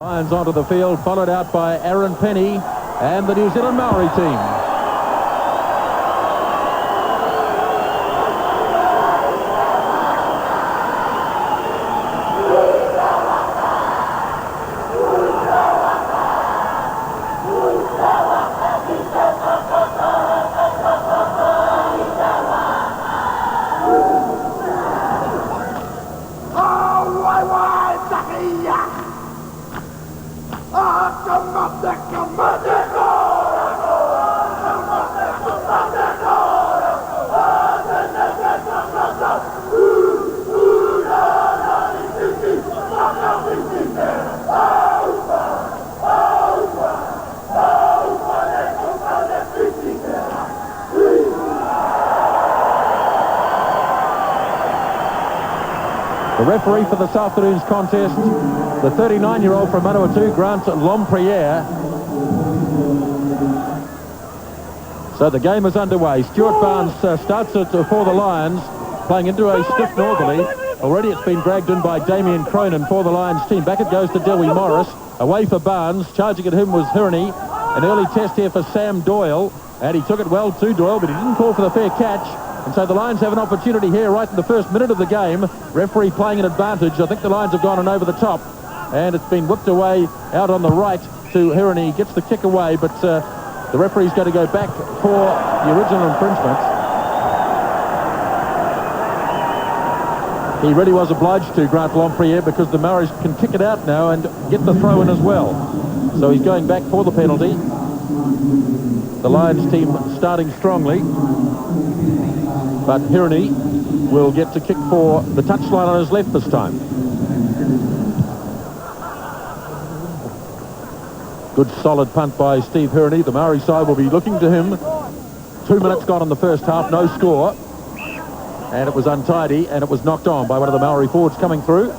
Lions onto the field, followed out by Aaron Penny and the New Zealand Maori team. The referee for this afternoon's contest, the 39-year-old from Manawatu, Grant Lompriere. So the game is underway. Stuart Barnes starts it for the Lions, playing into a stiff northerly. Already it's been dragged in by Damien Cronin for the Lions team. Back it goes to Dewey Morris. Away for Barnes. Charging at him was Hirini. An early test here for Sam Doyle. And he took it well to Doyle, but he didn't call for the fair catch. And so the Lions have an opportunity here right in the first minute of the game. Referee playing an advantage. I think the Lions have gone on over the top. And it's been whipped away out on the right to Hirini. Gets the kick away, but the referee's going to go back for the original infringement. He really was obliged to, Grant Lompriere, because the Maoris can kick it out now and get the throw in as well. So he's going back for the penalty. The Lions team starting strongly. But Hirini will get to kick for the touchline on his left this time. Good solid punt by Steve Hirini. The Maori side will be looking to him. 2 minutes gone in the first half, no score. And it was untidy, and it was knocked on by one of the Maori forwards coming through.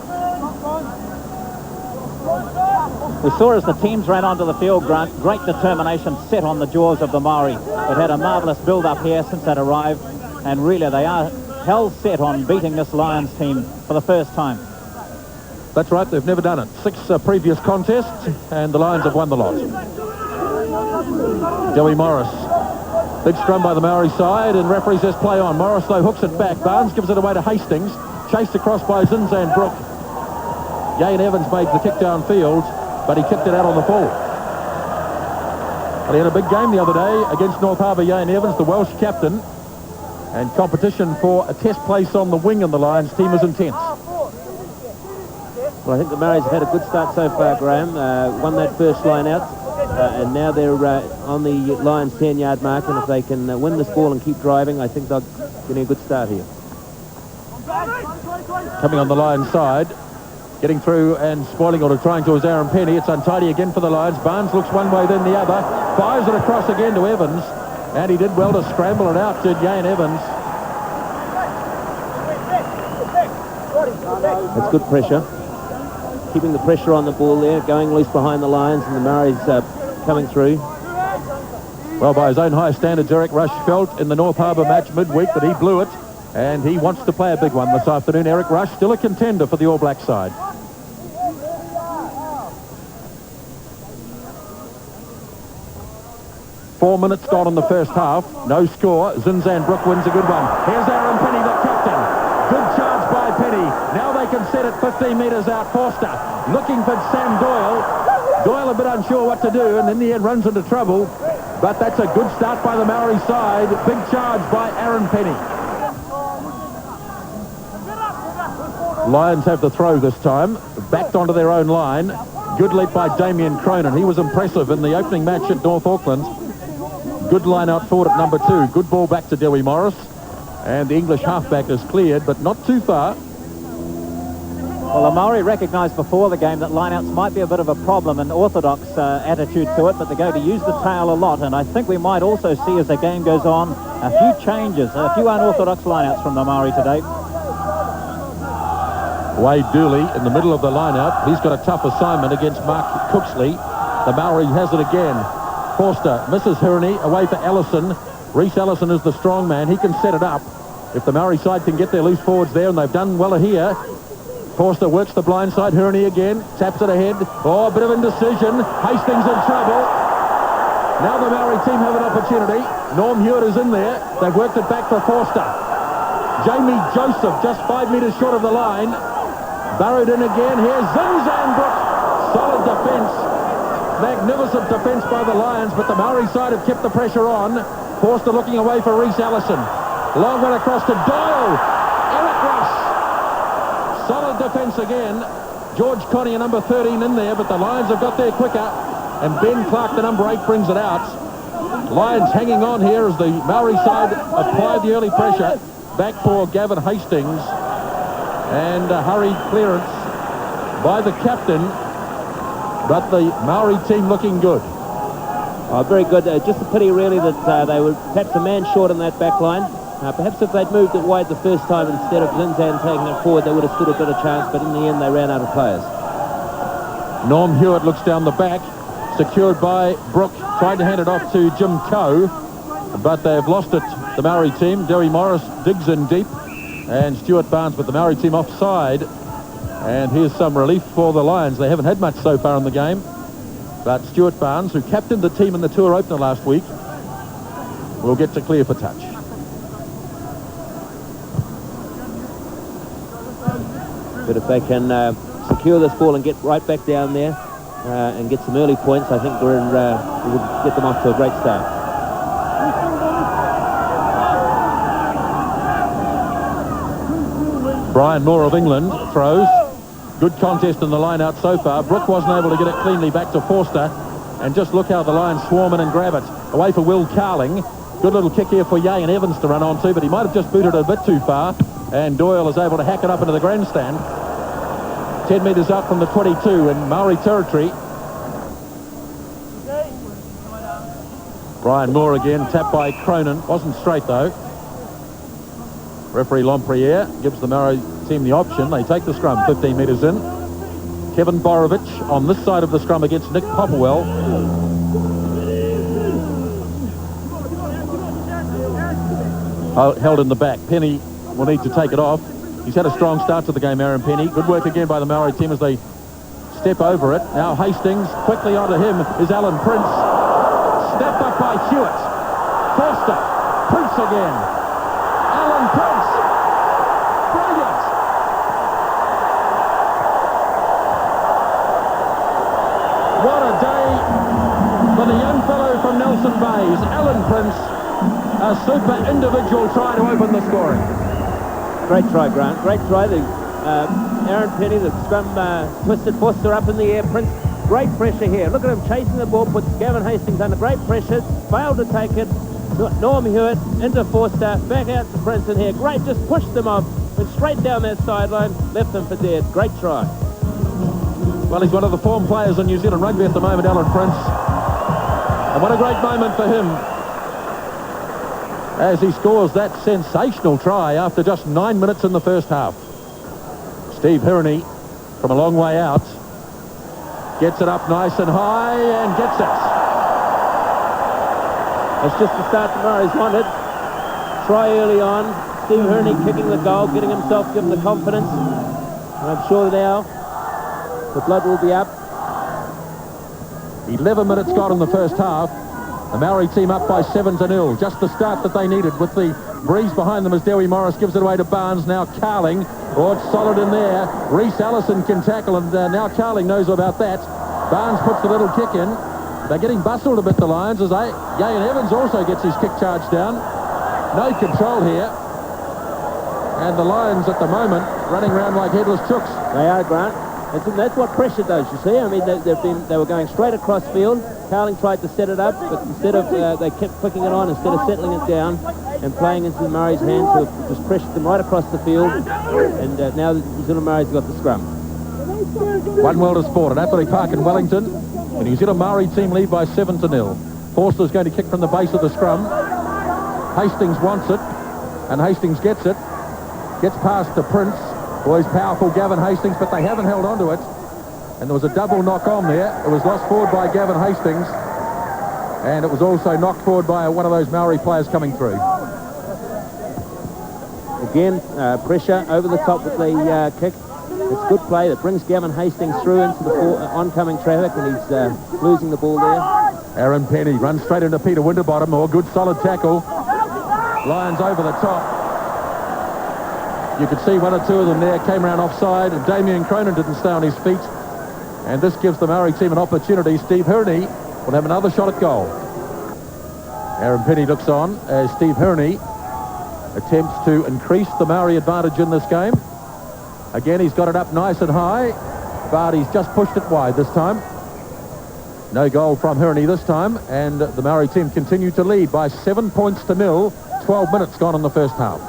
We saw as the teams ran onto the field, Grant, great determination set on the jaws of the Maori. They've had a marvellous build-up here since they'd arrived, and really they are hell set on beating this Lions team for the first time. That's right, they've never done it. 6 previous contests, and the Lions have won the lot. Joey Morris. Big scrum by the Maori side, and referee says play on. Morris, though, hooks it back. Barnes gives it away to Hastings. Chased across by Zinzan Brook. Yane Evans made the kick downfield, but he kicked it out on the full. Well, he had a big game the other day against North Harbour. Yane Evans, the Welsh captain, and competition for a test place on the wing in the Lions team is intense. Well, I think the Maoris have had a good start so far, Graham. Won that first line out, and now they're on the Lions 10-yard mark, and if they can win this ball and keep driving, I think they're getting a good start here. Coming on the Lions side, getting through and spoiling or trying to is Aaron Penny. It's untidy again for the Lions. Barnes looks one way, then the other. Fires it across again to Evans, and he did well to scramble it out, did Yane Evans. That's good pressure. Keeping the pressure on the ball there, going loose behind the Lions, and the Maoris coming through. Well, by his own high standards, Eric Rush felt in the North Harbour match midweek that he blew it, and he wants to play a big one this afternoon. Eric Rush, still a contender for the All Black side. Four minutes gone in the first half. No score. Zinzan Brook wins a good one. Here's Aaron Penny, the captain. Good charge by Penny. Now they can set it 15 metres out. Forster looking for Sam Doyle. Doyle a bit unsure what to do, and in the end runs into trouble. But that's a good start by the Maori side. Big charge by Aaron Penny. Lions have the throw this time. Backed onto their own line. Good leap by Damien Cronin. He was impressive in the opening match at North Auckland. Good line out forward at number 2. Good ball back to Dewey Morris. And the English halfback is cleared, but not too far. Well, the Maori recognised before the game that lineouts might be a bit of a problem, an orthodox attitude to it, but they're going to use the tail a lot, and I think we might also see as the game goes on a few changes, a few unorthodox lineouts from the Maori today. Wade Dooley in the middle of the lineout. He's got a tough assignment against Mark Cooksley. The Maori has it again. Forster misses Hirini, away for Ellison. Reece Ellison is the strong man. He can set it up. If the Maori side can get their loose forwards there, and they've done well here. Forster works the blind side. HIRINI again. Taps it ahead. Oh, a bit of indecision. Hastings in trouble. Now the Maori team have an opportunity. Norm Hewitt is in there. They've worked it back for Forster. Jamie Joseph just 5 metres short of the line. Burrowed in again. Here's Zinzanbrook. Solid defence. Magnificent defence by the Lions, but the Maori side have kept the pressure on. Forster looking away for Reece Allison. Long one across to Doyle. Eric Ross. Solid defence again. George Connie, number 13, in there, but the Lions have got there quicker. And Ben Clark, the number 8, brings it out. Lions hanging on here as the Maori side applied the early pressure. Back for Gavin Hastings. And a hurried clearance by the captain. But the Maori team looking good. Oh, very good. Just a pity, really, that they were perhaps a man short on that back line. Perhaps if they'd moved it wide the first time instead of Zinzan taking it forward, they would have stood a better chance, but in the end, they ran out of players. Norm Hewitt looks down the back, secured by Brooke, tried to hand it off to Jim Coe, but they've lost it, the Maori team. Derry Morris digs in deep, and Stuart Barnes, but the Maori team offside. And here's some relief for the Lions. They haven't had much so far in the game, but Stuart Barnes, who captained the team in the tour opener last week, will get to clear for touch. But if they can secure this ball and get right back down there and get some early points, I think we would get them off to a great start. Brian Moore of England throws. Good contest in the line out so far. Brooke wasn't able to get it cleanly back to Forster. And just look how the Lions swarm in and grab it. Away for Will Carling. Good little kick here for Yay and Evans to run onto, but he might have just booted it a bit too far. And Doyle is able to hack it up into the grandstand. 10 metres out from the 22 in Maori territory. Brian Moore again, tapped by Cronin. Wasn't straight though. Referee Lompriere gives the Maori team the option. They take the scrum 15 metres in. Kevin Borovich on this side of the scrum against Nick Popplewell. Held in the back. Penny will need to take it off. He's had a strong start to the game, Aaron Penny. Good work again by the Maori team as they step over it. Now Hastings, quickly onto him is Alan Prince. Stepped up by Hewitt. Forster. Prince again. Alan Prince. Brilliant. What a day for the young fellow from Nelson Bays. Alan Prince. A super individual try to open the scoring. Great try, Grant. Great try. Aaron Penny, the scrum twisted Forster up in the air. Prince, great pressure here. Look at him chasing the ball, puts Gavin Hastings under great pressure. Failed to take it. Norm Hewitt into Forster, back out to Prince in here. Great, just pushed them off. Went straight down that sideline, left them for dead. Great try. Well, he's one of the form players in New Zealand rugby at the moment, Alan Prince. And what a great moment for him as he scores that sensational try after just 9 minutes in the first half. Steve HIRINI from a long way out gets it up nice and high and gets it. That's just the start the Maoris wanted. Try early on. Steve HIRINI kicking the goal, getting himself given the confidence. And I'm sure now the blood will be up. 11 minutes gone in the first half. The Maori team up by 7-0. Just the start that they needed with the breeze behind them as Derry Morris gives it away to Barnes. Now Carling. Oh, it's solid in there. Reece Allison can tackle, and now Carling knows about that. Barnes puts the little kick in. They're getting bustled a bit, the Lions, as Yay and Evans also gets his kick charge down. No control here. And the Lions at the moment running around like headless chooks. They are, Grant. That's what pressure does, you see. I mean, they were going straight across field. Carling tried to set it up, but instead of, they kept flicking it on instead of settling it down and playing into the Murray's hands, who have just pressured them right across the field. And now the New Zealand Murray's got the scrum. One world of sport at Atherley Park in Wellington. The New Zealand Maori team lead by 7-0. Forster's going to kick from the base of the scrum. Hastings wants it, and Hastings gets it. Gets past to Prince. Well, he's powerful, Gavin Hastings, but they haven't held on to it. And there was a double knock on there. It was lost forward by Gavin Hastings. And it was also knocked forward by one of those Maori players coming through. Again, pressure over the top with the kick. It's good play that brings Gavin Hastings through into the oncoming traffic, and he's losing the ball there. Aaron Penny runs straight into Peter Winterbottom. Oh, good solid tackle. Lions over the top. You could see one or two of them there came around offside, and Damien Cronin didn't stay on his feet. And this gives the Maori team an opportunity. Steve HIRINI will have another shot at goal. Aaron Penny looks on as Steve HIRINI attempts to increase the Maori advantage in this game. Again, he's got it up nice and high, but he's just pushed it wide this time. No goal from HIRINI this time, and the Maori team continue to lead by 7 points to 0. 12 minutes gone in the first half.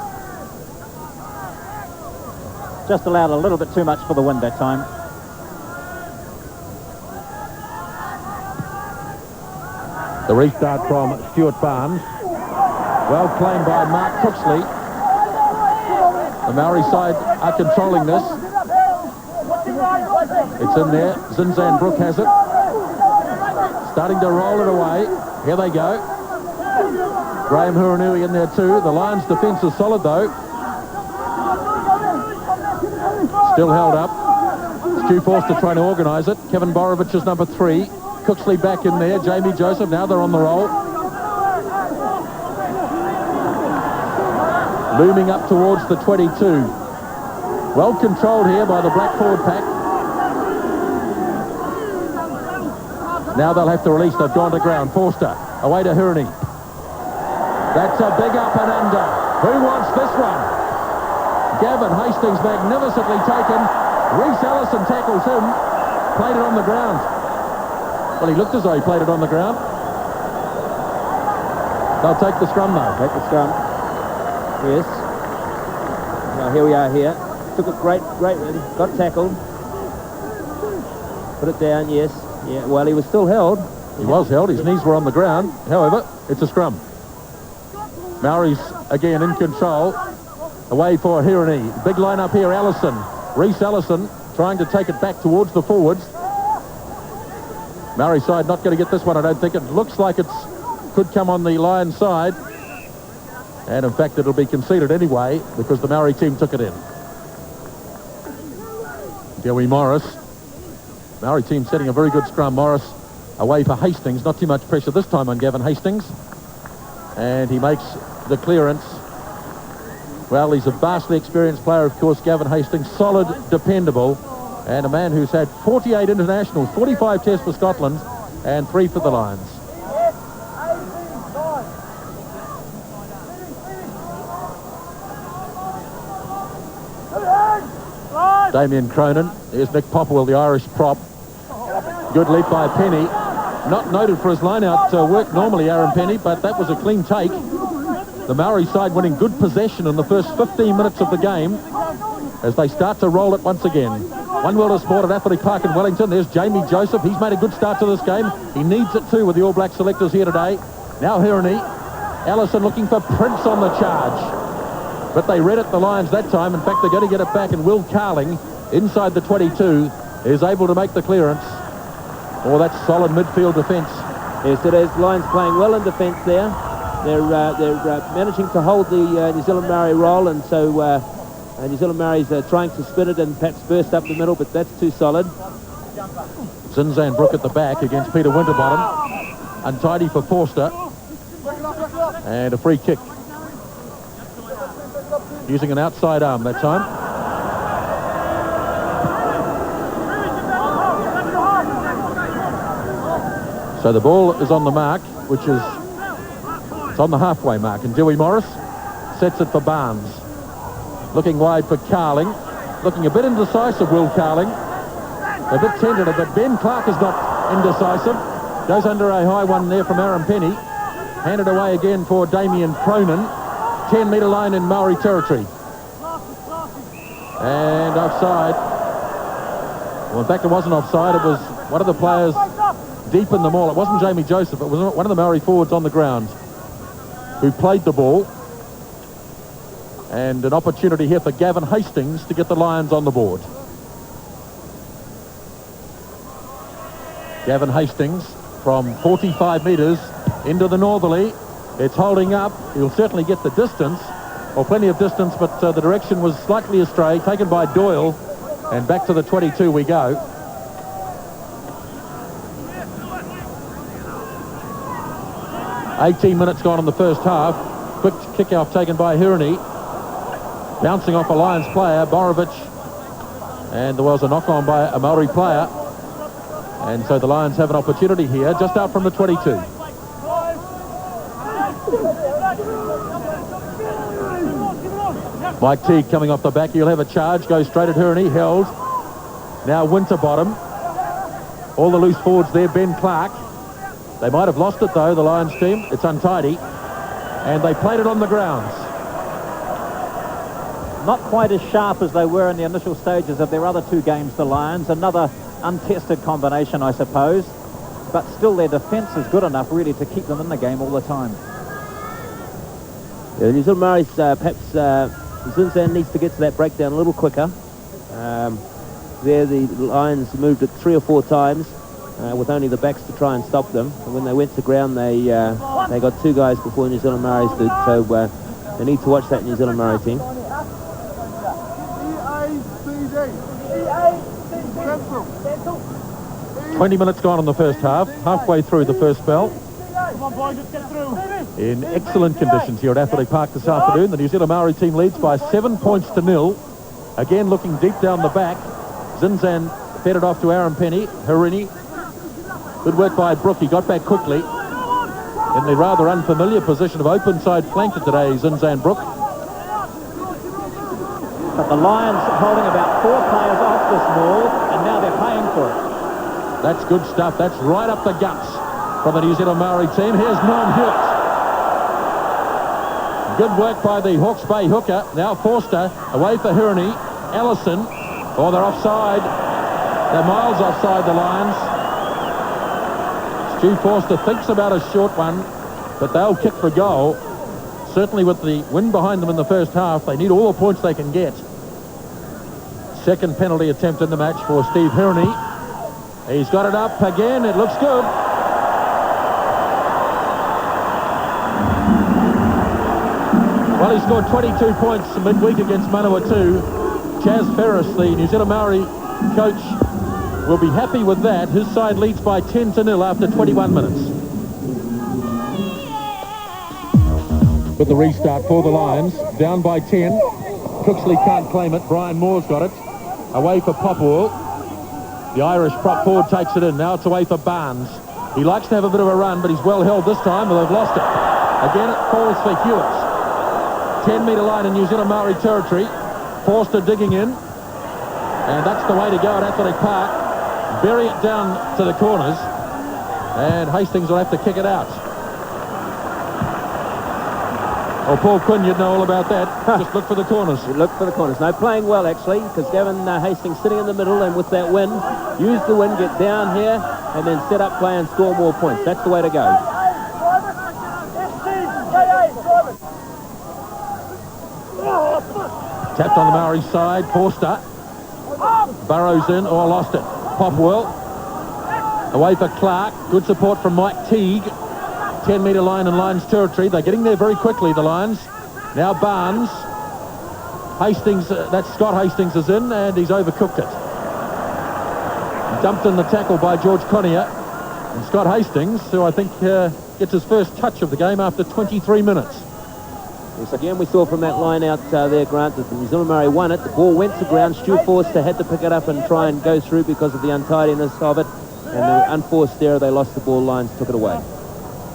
Just allowed a little bit too much for the wind that time. The restart from Stuart Barnes. Well claimed by Mark Cooksley. The Maori side are controlling this. It's in there. Zinzan Brook has it. Starting to roll it away. Here they go. Graham Huranui in there too. The Lions' defence is solid though. Still held up. Stu Forster trying to organise it. Kevin Borovich is number 3. Cooksley back in there. Jamie Joseph, now they're on the roll. Looming up towards the 22. Well controlled here by the black forward pack. Now they'll have to release. They've gone to ground. Forster, away to HIRINI. That's a big up and under. Who wants this one? Gavin Hastings magnificently taken. Reece Ellison tackles him. Played it on the ground. Well, he looked as though he played it on the ground. They'll take the scrum though. Take the scrum. Yes. Now here we are here. Took it great. Got tackled. Put it down, yes. Yeah, well, he was still held. He was held. His knees were on the ground. However, it's a scrum. Maori's again in control. Away for HIRINI. Big line up here, Ellison. Reece Ellison trying to take it back towards the forwards. Maori side not going to get this one, I don't think. It looks like it could come on the Lion side. And in fact, it'll be conceded anyway because the Maori team took it in. Dewey Morris. Maori team setting a very good scrum. Morris away for Hastings. Not too much pressure this time on Gavin Hastings. And he makes the clearance. Well, he's a vastly experienced player, of course, Gavin Hastings. Solid, dependable, and a man who's had 48 internationals, 45 tests for Scotland, and 3 for the Lions. Damien Cronin. There's Nick Popwell, the Irish prop. Good leap by Penny. Not noted for his line-out work normally, Aaron Penny, but that was a clean take. The Maori side winning good possession in the first 15 minutes of the game as they start to roll it once again. One world of sport at Athletic Park in Wellington. There's Jamie Joseph. He's made a good start to this game. He needs it too with the All Black selectors here today. Now HIRINI. Ellison looking for Prince on the charge. But they read it, the Lions, that time. In fact, they're going to get it back, and Will Carling, inside the 22, is able to make the clearance. Oh, that's solid midfield defence. Yes, it is. Lions playing well in defence there. They're managing to hold the New Zealand Maori roll, and so New Zealand Maori's trying to spin it and perhaps burst up the middle, but that's too solid. Zinzan Brook at the back against Peter Winterbottom. Untidy for Forster. And a free kick. Using an outside arm that time. So the ball is on the mark, which is it's on the halfway mark. And Dewey Morris sets it for Barnes. Looking wide for Carling. Looking a bit indecisive, Will Carling. A bit tentative, but Ben Clark is not indecisive. Goes under a high one there from Aaron Penny. Handed away again for Damien Cronin. 10-metre line in Maori territory. And offside. Well, in fact, it wasn't offside. It was one of the players deep in the maul. It wasn't Jamie Joseph. It was one of the Maori forwards on the ground who played the ball. And an opportunity here for Gavin Hastings to get the Lions on the board. Gavin Hastings from 45 metres into the northerly. It's holding up. He'll certainly get the distance, or plenty of distance, but the direction was slightly astray, taken by Doyle. And back to the 22 we go. "18 minutes gone in the first half. Quick kick-off taken by HIRINI. Bouncing off a Lions player, Borovic. And there was a knock-on by a Maori player. And so the Lions have an opportunity here, just out from the 22. Mike Teague coming off the back. He'll have a charge. Goes straight at HIRINI. Held. Now Winterbottom. All the loose forwards there. Ben Clark. They might have lost it, though, the Lions team. It's untidy. And they played it on the grounds. Not quite as sharp as they were in the initial stages of their other two games, the Lions. Another untested combination, I suppose. But still, their defence is good enough, really, to keep them in the game all the time. Yeah, New Zealand Maoris, perhaps Zinzan needs to get to that breakdown a little quicker. There, the Lions moved it 3 or 4 times with only the backs to try and stop them. And when they went to ground, they got 2 guys before New Zealand Maoris did. So they need to watch that New Zealand Maori team. 20 minutes gone in the first half, halfway through the first spell. In excellent conditions here at Athletic Park this afternoon. The New Zealand Maori team leads by 7 points to 0. Again, looking deep down the back. Zinzan fed it off to Aaron Penny. HIRINI. Good work by Brook. He got back quickly. In the rather unfamiliar position of open side flanker today, Zinzan Brook. But the Lions holding about 4 players off this ball, and now they're paying for it. That's good stuff. That's right up the guts from the New Zealand Maori team. Here's Norm Hewitt. Good work by the Hawke's Bay hooker. Now Forster away for HIRINI. Ellison. Oh, they're offside. They're miles offside, the Lions. Stu Forster thinks about a short one, but they'll kick for goal. Certainly with the wind behind them in the first half, they need all the points they can get. Second penalty attempt in the match for Steve HIRINI. He's got it up again. It looks good. Well, he scored 22 points midweek against Manawatu. Chaz Ferris, the New Zealand Maori coach, will be happy with that. His side leads by 10 to 0 after 21 minutes. With the restart for the Lions, down by 10. Cooksley can't claim it. Brian Moore's got it. Away for Popwell. The Irish prop forward takes it in. Now it's away for Barnes. He likes to have a bit of a run, but he's well held this time, but they've lost it. Again, it falls for Hewitt. 10-metre line in New Zealand Maori territory. Forster digging in. And that's the way to go at Athletic Park. Bury it down to the corners. And Hastings will have to kick it out. Oh, Paul Quinn, you'd know all about that. Just look for the corners. You look for the corners. No, playing well, actually, because Gavin Hastings sitting in the middle, and with that wind, use the wind, get down here, and then set up play and score more points. That's the way to go. Tapped on the Maori side. Forster. Burrows in, or lost it. Popwell. Away for Clark. Good support from Mike Teague. 10-metre line in Lions territory. They're getting there very quickly, the Lions. Now Barnes. Hastings, that's Scott Hastings is in, and he's overcooked it. Dumped in the tackle by George Connier. And Scott Hastings, who I think gets his first touch of the game after 23 minutes. Yes, again, we saw from that line out there, Grant, that the New Zealand Maori won it. The ball went to ground. Stu Forster had to pick it up and try and go through because of the untidiness of it. And the unforced error, they lost the ball. Lions took it away.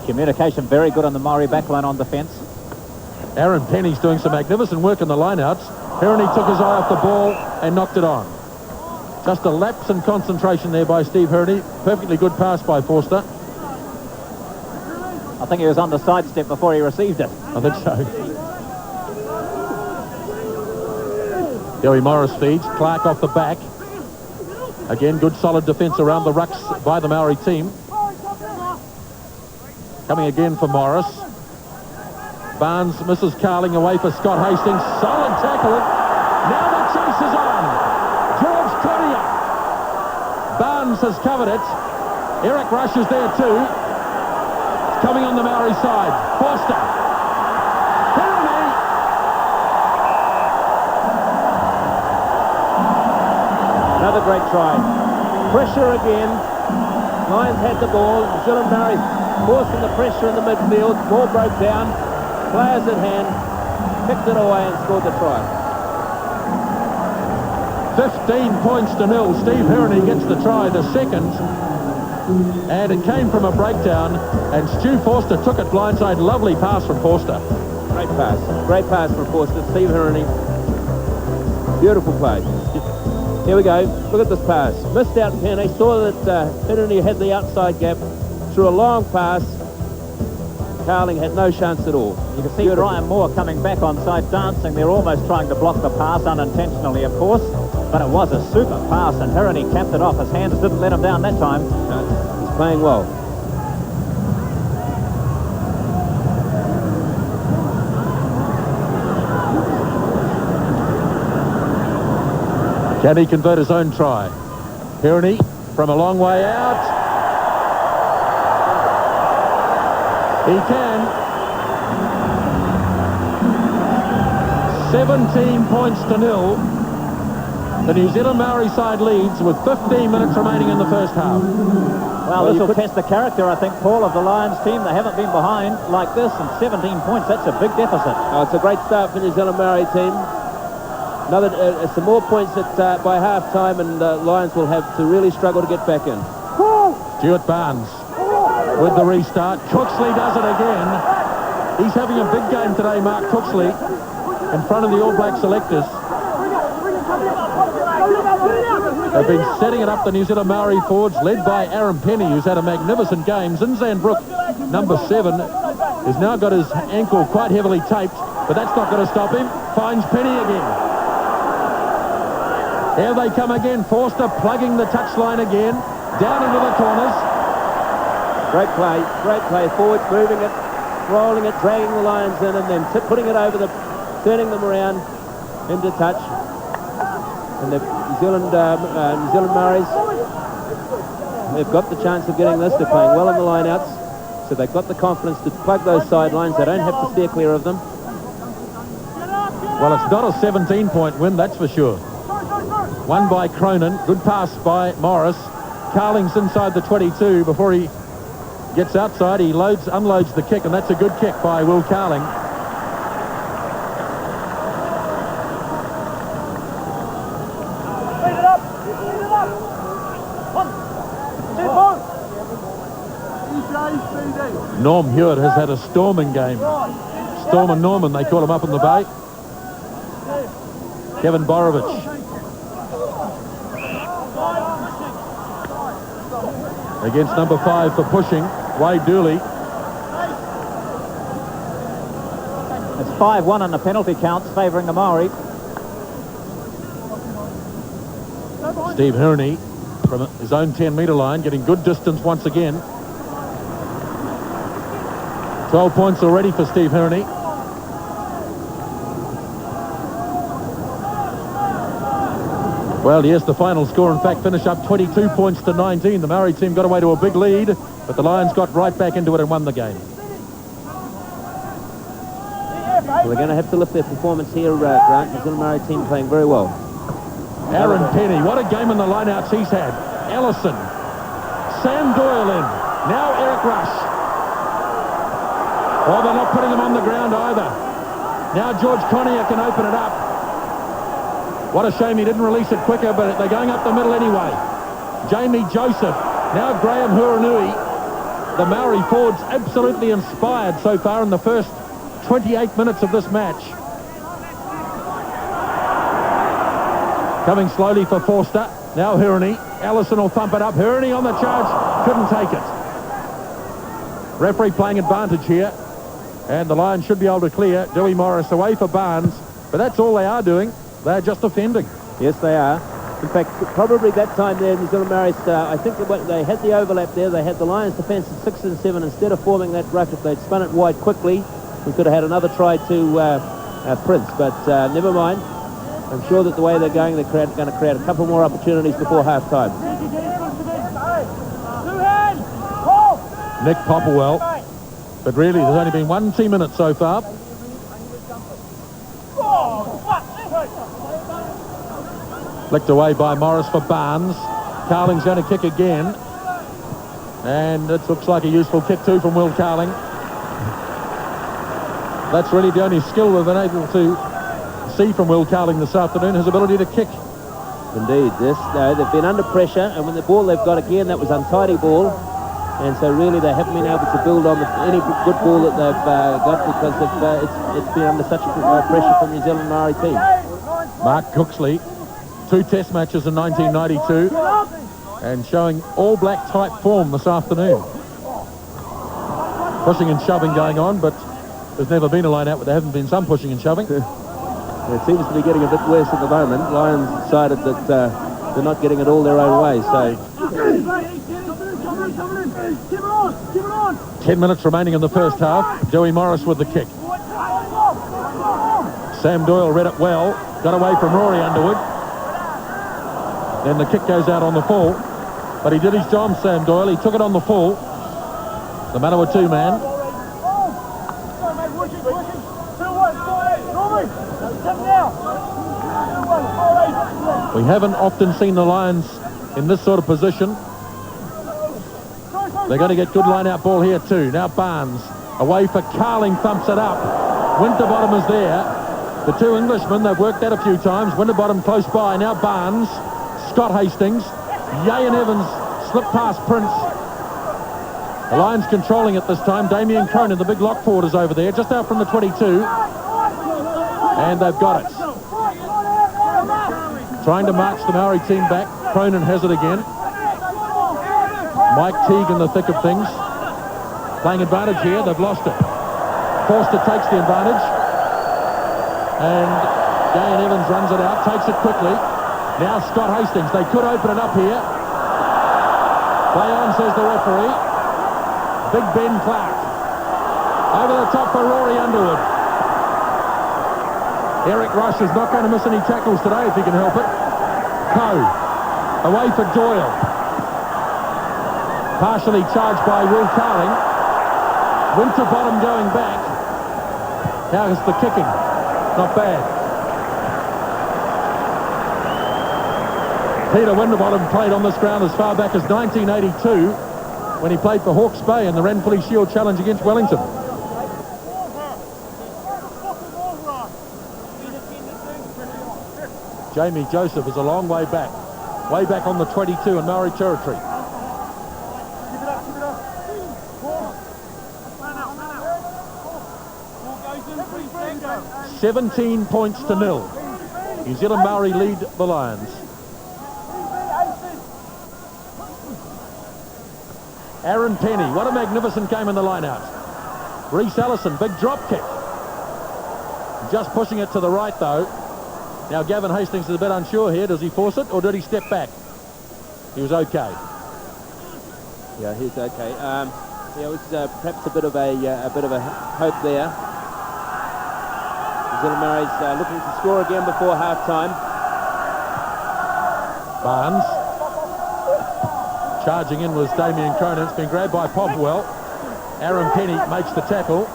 Communication very good on the Maori backline on defence. Aaron Penny's doing some magnificent work in the lineouts. HIRINI took his eye off the ball and knocked it on. Just a lapse in concentration there by Steve HIRINI. Perfectly good pass by Forster. I think he was on the sidestep before he received it. I think so. Gary Morris feeds. Clark off the back. Again, good solid defence around the rucks by the Maori team. Coming again for Morris. Barnes misses Carling away for Scott Hastings. Solid tackle. Now the chase is on. George Connier. Barnes has covered it. Eric Rush is there too. It's coming on the Maori side. Forster. HIRINI. Another great try. Pressure again. Lions had the ball. New Zealand Maori forcing the pressure in the midfield. Ball broke down. Players at hand. Picked it away and scored the try. 15 points to 0. Steve HIRINI gets the try, the second. And it came from a breakdown. And Stu Forster took it blindside. Lovely pass from Forster. Great pass. Great pass from Forster. Steve HIRINI. Beautiful play. Here we go. Look at this pass. Missed out penny. Saw that HIRINI had the outside gap. Threw a long pass. Carling had no chance at all. You can see Brian Moore coming back on side dancing. They're almost trying to block the pass unintentionally, of course. But it was a super pass, and HIRINI capped it off. His hands didn't let him down that time. No, he's playing well. Can he convert his own try? HIRINI from a long way out. He can. 17 points to 0. The New Zealand Maori side leads with 15 minutes remaining in the first half. Well, this will test the character, I think, Paul, of the Lions team. They haven't been behind like this, and 17 points, that's a big deficit. Oh, it's a great start for the New Zealand Maori team. Another, some more points by half-time, and the Lions will have to really struggle to get back in. Stuart Barnes with the restart. Cooksley does it again. He's having a big game today, Mark Cooksley, in front of the All Black selectors. They've been setting it up, the New Zealand Maori forwards, led by Aaron Penny, who's had a magnificent game. Zinzan Brook, number 7, has now got his ankle quite heavily taped, but that's not going to stop him. Finds Penny again. Here they come again. Forster plugging the touchline again. Down into the corners. Great play forward, moving it, rolling it, dragging the Lions in, and then putting it over turning them around into touch. And the New Zealand Maoris, they've got the chance of getting this. They're playing well in the lineouts, so they've got the confidence to plug those sidelines. They don't have to steer clear of them. Well, it's not a 17-point win, that's for sure. Won by Cronin. Good pass by Morris. Carling's inside the 22 before he gets outside. He unloads the kick, and that's a good kick by Will Carling. Norm Hewitt has had a storming game. Storm and Norman, they call him up in the bay. Kevin Borovich. Against number 5 for pushing, Wade Dooley. It's 5-1 on the penalty counts, favouring the Maori. Steve HIRINI from his own 10-metre line, getting good distance once again. 12 points already for Steve HIRINI. Well, yes, the final score, in fact, finished up 22 points to 19. The Maori team got away to a big lead, but the Lions got right back into it and won the game. Well, they're going to have to lift their performance here, Grant. New Zealand Maori team playing very well. Aaron Penny, what a game in the lineouts he's had. Ellison, Sam Doyle in, now Eric Rush. Oh, they're not putting him on the ground either. Now George Connier can open it up. What a shame he didn't release it quicker, but they're going up the middle anyway. Jamie Joseph, now Graham Huranui. The Maori forwards absolutely inspired so far in the first 28 minutes of this match. Coming slowly for Forster. Now HIRINI. Allison will thump it up. HIRINI on the charge. Couldn't take it. Referee playing advantage here. And the Lions should be able to clear. Dewey Morris away for Barnes. But that's all they are doing. They're just defending. Yes, they are. In fact, probably that time there, New Zealand Maori, I think they had the overlap there. They had the Lions defence at 6 and 7. Instead of forming that ruck, if they'd spun it wide quickly, we could have had another try to Prince. But never mind. I'm sure that the way they're going, they're going to create a couple more opportunities before half-time. Nick Popplewell. But really, there's only been 1 2-minute so far. Flicked away by Morris for Barnes. Carling's going to kick again. And it looks like a useful kick too from Will Carling. That's really the only skill we've been able to see from Will Carling this afternoon, his ability to kick. Indeed, they've been under pressure, and when the ball they've got again, that was untidy ball. And so really they haven't been able to build on any good ball that they've got because it's been under such pressure from New Zealand Maori team. Mark Cooksley, 2 test matches in 1992 and showing all black type form this afternoon. Pushing and shoving going on, but there's never been a line out where there haven't been some pushing and shoving. It seems to be getting a bit worse at the moment. Lions decided that they're not getting it all their own way, so... 10 minutes remaining in the first half. Joey Morris with the kick. Sam Doyle read it well. Got away from Rory Underwood. Then the kick goes out on the full. But he did his job, Sam Doyle. He took it on the full. The Manawa 2-man. We haven't often seen the Lions in this sort of position. They're going to get good line-out ball here too. Now Barnes away for Carling, thumps it up. Winterbottom is there. The 2 Englishmen, they've worked that a few times. Winterbottom close by. Now Barnes, Scott Hastings, Yayan Evans slip past Prince. The Lions controlling it this time. Damien Cronin, the big lock forward, is over there, just out from the 22. And they've got it. Trying to march the Maori team back. Cronin has it again. Mike Teague in the thick of things. Playing advantage here. They've lost it. Forster takes the advantage. And Yayan Evans runs it out. Takes it quickly. Now Scott Hastings. They could open it up here. Play on, says the referee. Big Ben Clark. Over the top for Rory Underwood. Eric Rush is not going to miss any tackles today if he can help it. Coe. Away for Doyle. Partially charged by Will Carling. Winterbottom going back. How's the kicking? Not bad. Peter Winterbottom played on this ground as far back as 1982 when he played for Hawke's Bay in the Ranfurly Shield Challenge against Wellington. Jamie Joseph is a long way back on the 22 in Maori territory. 17 points to 0. New Zealand Maori lead the Lions. Aaron Penny, what a magnificent game in the line-out. Reece Ellison, big drop kick. Just pushing it to the right though. Now Gavin Hastings is a bit unsure here. Does he force it or did he step back? He was okay. Yeah, he's okay. Yeah, it was perhaps a bit of a hope there. New Zealand Maori's looking to score again before half-time. Barnes. Charging in was Damien Cronin. It's been grabbed by Popwell. Aaron Penny makes the tackle.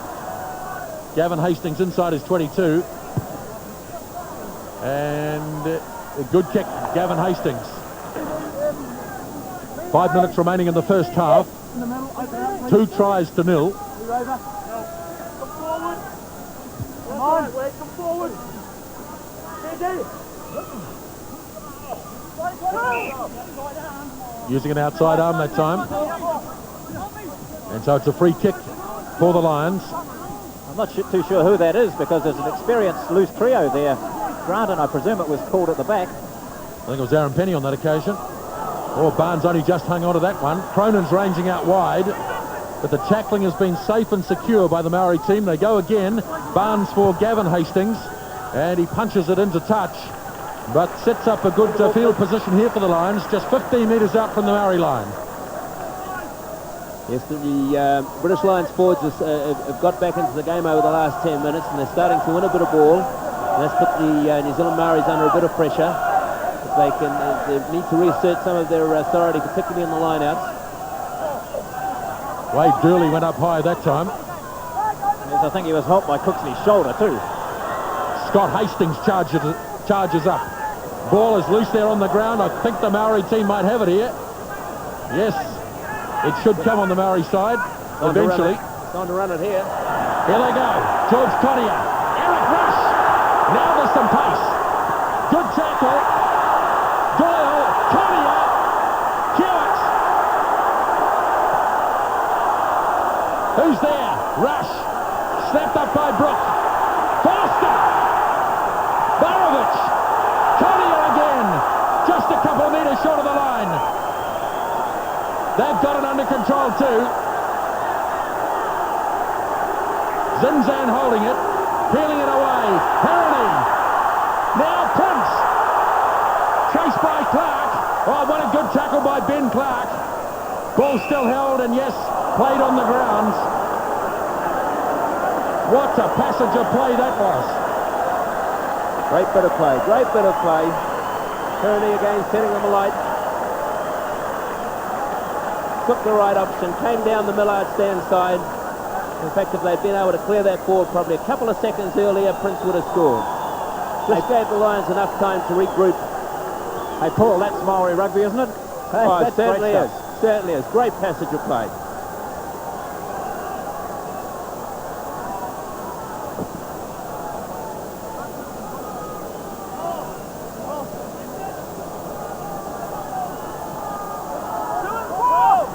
Gavin Hastings inside his 22. And a good kick, Gavin Hastings. 5 minutes remaining in the first half. 2 tries to 0. Come forward. Using an outside arm that time. And so it's a free kick for the Lions. I'm not too sure who that is because there's an experienced loose trio there. Grant, and I presume it was called at the back. I think it was Aaron Penny on that occasion. Oh, Barnes only just hung on to that one. Cronin's ranging out wide, but the tackling has been safe and secure by the Maori team. They go again. Barnes for Gavin Hastings, and he punches it into touch, but sets up a good field position here for the Lions, just 15 metres out from the Maori line. Yes, the British Lions forwards have got back into the game over the last 10 minutes, and they're starting to win a bit of ball. And that's put the New Zealand Maoris under a bit of pressure. If they need to reassert some of their authority, particularly in the lineouts. Wade Durley went up high that time. Yes, I think he was helped by Cooksley's shoulder too. Scott Hastings charges up. Ball is loose there on the ground. I think the Maori team might have it here. Yes, it should come on the Maori side eventually. Time to run it here. Here they go. George Conia. Eric Rush. Now there's some pace. Good tackle. Doyle. Conia. Hewitt. Who's there? Rush. Snapped up by Brook. Forster. Barovich. Conia again. Just a couple of metres short of the line. They've got it under control too. Zinzan holding it, peeling it away. HIRINI. Now Prince. Chased by Clark. Oh, what a good tackle by Ben Clark. Ball still held and yes, played on the ground. What a passage of play that was. Great bit of play, great bit of play. HIRINI again setting them alight. Took the right option, came down the Millard stand side. In fact, if they'd been able to clear that forward probably a couple of seconds earlier, Prince would have scored. Just gave the Lions enough time to regroup. Hey, Paul, that's Maori rugby, isn't it? Hey, Oh, it that's certainly great is. stuff. Certainly is. Great passage of play.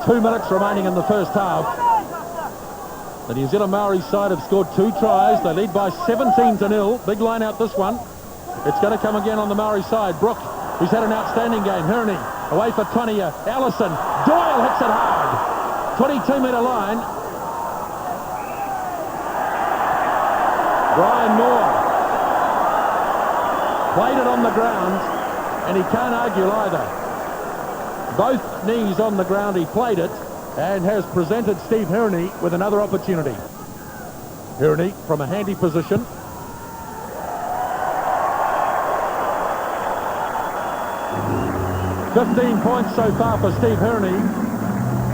Two minutes remaining in the first half. The New Zealand Maori side have scored 2 tries. They lead by 17-0. Big line out this one. It's going to come again on the Maori side. Brook, who's had an outstanding game. HIRINI away for Tonia. Allison. Doyle hits it hard. 22-metre line. Brian Moore played it on the ground, and he can't argue either. Both knees on the ground, he played it, and has presented Steve HIRINI with another opportunity. HIRINI from a handy position. $15 points so far for Steve HIRINI,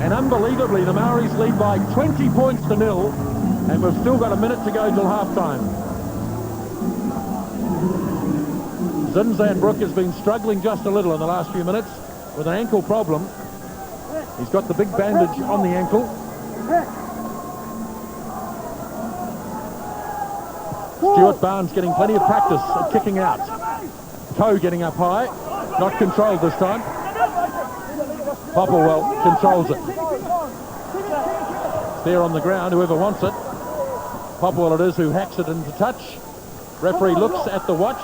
and unbelievably the Maoris lead by 20 points to 0, and we've still got a minute to go till half-time. Zinzan Brook has been struggling just a little in the last few minutes with an ankle problem. He's got the big bandage on the ankle. Stuart Barnes getting plenty of practice at kicking out. Coe getting up high, not controlled this time. Popplewell controls it. It's there on the ground, whoever wants it. Popplewell it is who hacks it into touch. Referee looks at the watch.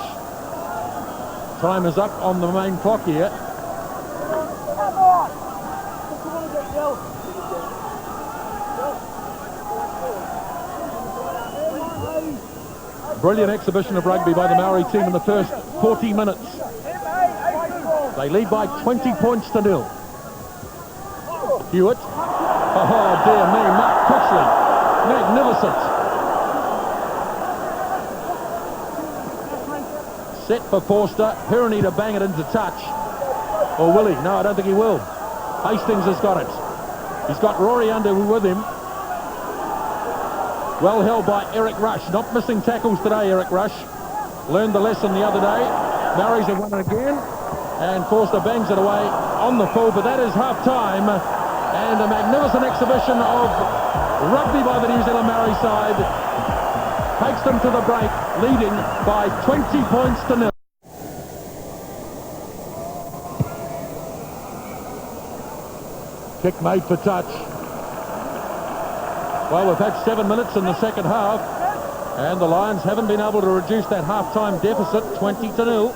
Time is up on the main clock here. Brilliant exhibition of rugby by the Maori team in the first 40 minutes. They lead by 20 points to 0. Hewitt. Oh dear me, Mark Critchley. Magnificent. Set for Forster. HIRINI to bang it into touch. Or will he? No, I don't think he will. Hastings has got it. He's got Rory Underwood with him. Well held by Eric Rush. Not missing tackles today, Eric Rush. Learned the lesson the other day. Maoris have won it again. And Forster bangs it away on the full. But that is half-time. And a magnificent exhibition of rugby by the New Zealand Maori side. Takes them to the break, leading by 20 points to 0. Kick made for touch. Well, we've had 7 minutes in the second half, and the Lions haven't been able to reduce that half-time deficit, 20-0.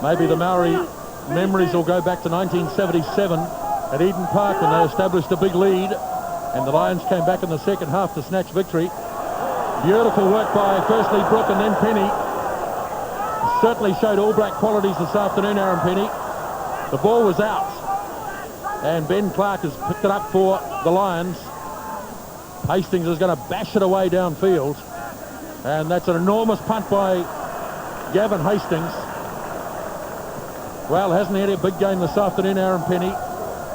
Maybe the Maori memories will go back to 1977 at Eden Park when they established a big lead, and the Lions came back in the second half to snatch victory. Beautiful work by firstly Brook and then Penny. Certainly showed All Black qualities this afternoon, Aaron Penny. The ball was out, and Ben Clark has picked it up for the Lions. Hastings is going to bash it away downfield, and that's an enormous punt by Gavin Hastings. Well, hasn't he had a big game this afternoon, Aaron Penny?